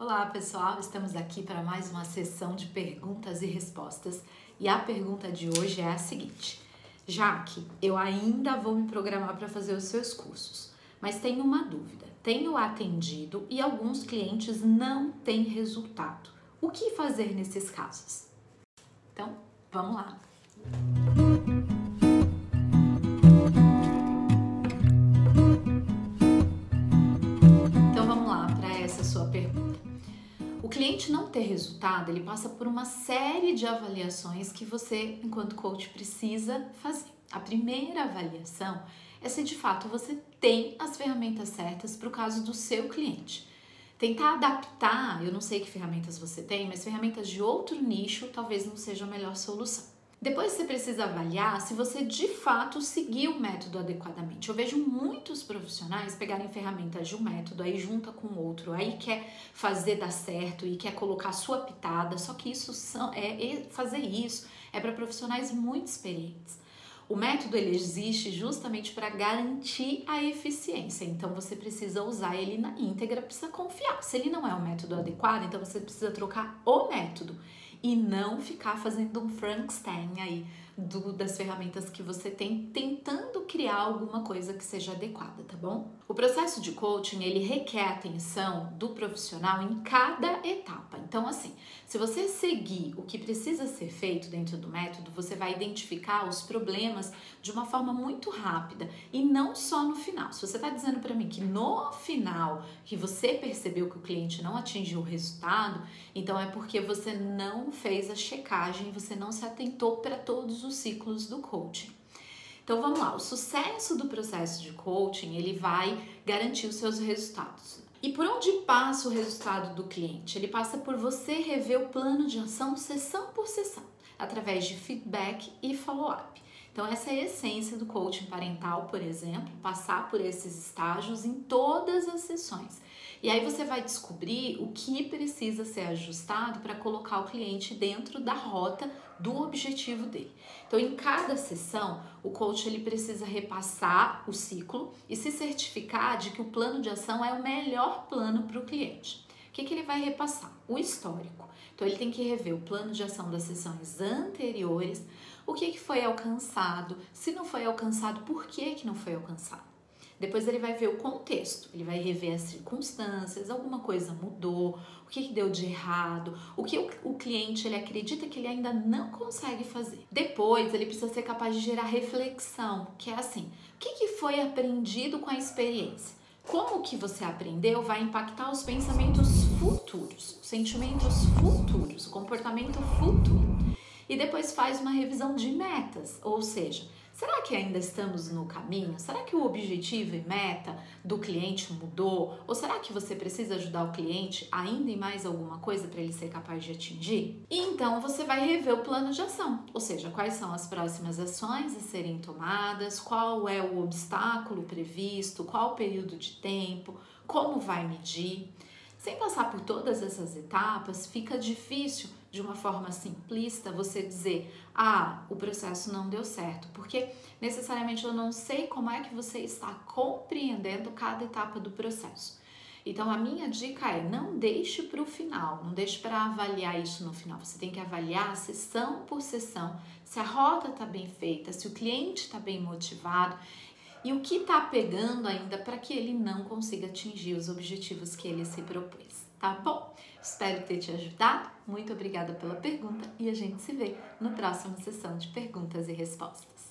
Olá pessoal, estamos aqui para mais uma sessão de perguntas e respostas e a pergunta de hoje é a seguinte: Jaque, eu ainda vou me programar para fazer os seus cursos, mas tenho uma dúvida. Tenho atendido e alguns clientes não têm resultado. O que fazer nesses casos? Então, vamos lá. Então vamos lá para essa sua pergunta. O cliente não ter resultado, ele passa por uma série de avaliações que você, enquanto coach, precisa fazer. A primeira avaliação é se de fato você tem as ferramentas certas para o caso do seu cliente. Tentar adaptar, eu não sei que ferramentas você tem, mas ferramentas de outro nicho talvez não seja a melhor solução. Depois você precisa avaliar se você de fato seguiu o método adequadamente. Eu vejo muitos profissionais pegarem ferramentas de um método, aí junta com outro, aí quer fazer dar certo e quer colocar a sua pitada, só que fazer isso é para profissionais muito experientes. O método ele existe justamente para garantir a eficiência, então você precisa usar ele na íntegra, precisa confiar. Se ele não é o método adequado, então você precisa trocar o método e não ficar fazendo um Frankenstein aí das ferramentas que você tem, tentando criar alguma coisa que seja adequada, tá bom? O processo de coaching, ele requer atenção do profissional em cada etapa. Então, assim, se você seguir o que precisa ser feito dentro do método, você vai identificar os problemas de uma forma muito rápida e não só no final. Se você está dizendo para mim que no final que você percebeu que o cliente não atingiu o resultado, então é porque você não fez a checagem, você não se atentou para todos os ciclos do coaching. Então vamos lá, o sucesso do processo de coaching, ele vai garantir os seus resultados. E por onde passa o resultado do cliente? Ele passa por você rever o plano de ação sessão por sessão, através de feedback e follow-up. Então essa é a essência do coaching parental, por exemplo, passar por esses estágios em todas as sessões. E aí você vai descobrir o que precisa ser ajustado para colocar o cliente dentro da rota do objetivo dele. Então, em cada sessão, o coach ele precisa repassar o ciclo e se certificar de que o plano de ação é o melhor plano para o cliente. O que ele vai repassar? O histórico. Então, ele tem que rever o plano de ação das sessões anteriores, o que foi alcançado, se não foi alcançado, por que não foi alcançado. Depois ele vai ver o contexto, ele vai rever as circunstâncias, alguma coisa mudou, o que deu de errado, o que o cliente ele acredita que ele ainda não consegue fazer. Depois ele precisa ser capaz de gerar reflexão, que é assim, o que foi aprendido com a experiência? Como o que você aprendeu vai impactar os pensamentos futuros, os sentimentos futuros, o comportamento futuro. E depois faz uma revisão de metas, ou seja, será que ainda estamos no caminho? Será que o objetivo e meta do cliente mudou? Ou será que você precisa ajudar o cliente ainda em mais alguma coisa para ele ser capaz de atingir? E então você vai rever o plano de ação, ou seja, quais são as próximas ações a serem tomadas, qual é o obstáculo previsto, qual o período de tempo, como vai medir. Sem passar por todas essas etapas, fica difícil, de uma forma simplista, você dizer: ah, o processo não deu certo, porque necessariamente eu não sei como é que você está compreendendo cada etapa do processo. Então, a minha dica é: não deixe para o final, não deixe para avaliar isso no final. Você tem que avaliar sessão por sessão, se a rota está bem feita, se o cliente está bem motivado e o que está pegando ainda para que ele não consiga atingir os objetivos que ele se propôs, tá bom? Espero ter te ajudado, muito obrigada pela pergunta e a gente se vê na próxima sessão de perguntas e respostas.